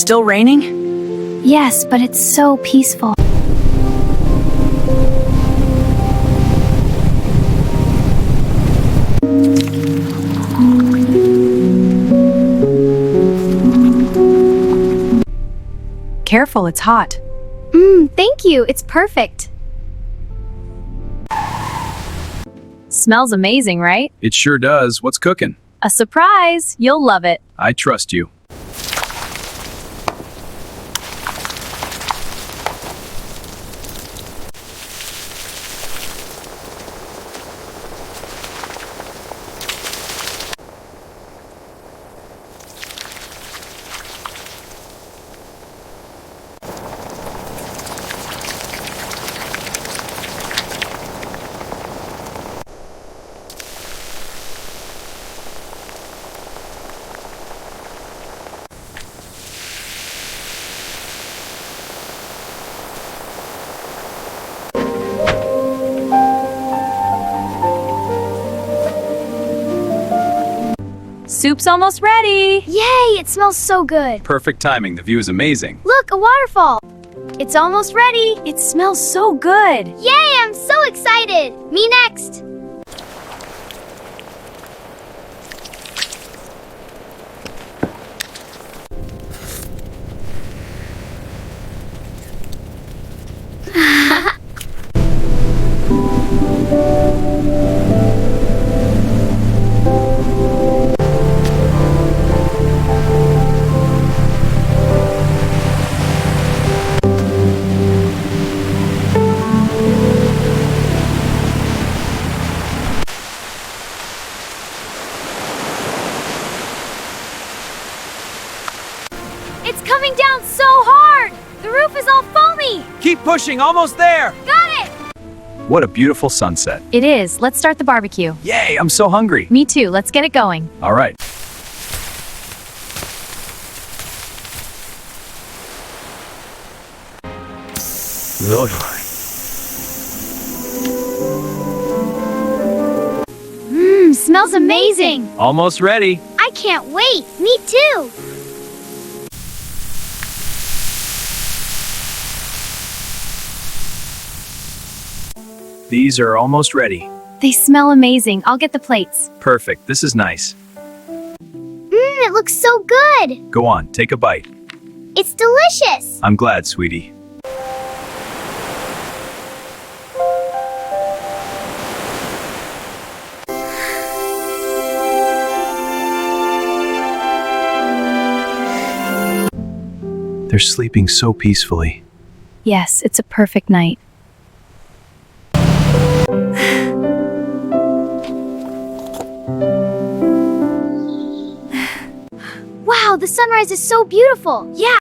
still raining? Yes, but it's so peaceful. Careful, it's hot. Thank you. It's perfect. Smells amazing, right? It sure does. What's cooking? A surprise! You'll love it. I trust you. Soup's almost ready! Yay, it smells so good. Perfect timing. The view is amazing. Look, a waterfall. It's almost ready. It smells so good! Yay, I'm so excited. Me next. It's coming down so hard. The roof is all foamy. Keep pushing. Almost there. Got it. What a beautiful sunset. It is. Let's start the barbecue. Yay, I'm so hungry. Me too. Let's get it going. All right. Smells amazing. Almost ready. I can't wait. Me too. These are almost ready. They smell amazing. I'll get the plates. Perfect. This is nice. It looks so good. Go on, take a bite. It's delicious. I'm glad, sweetie. They're sleeping so peacefully. Yes, it's a perfect night. Wow, the sunrise is so beautiful. Yeah,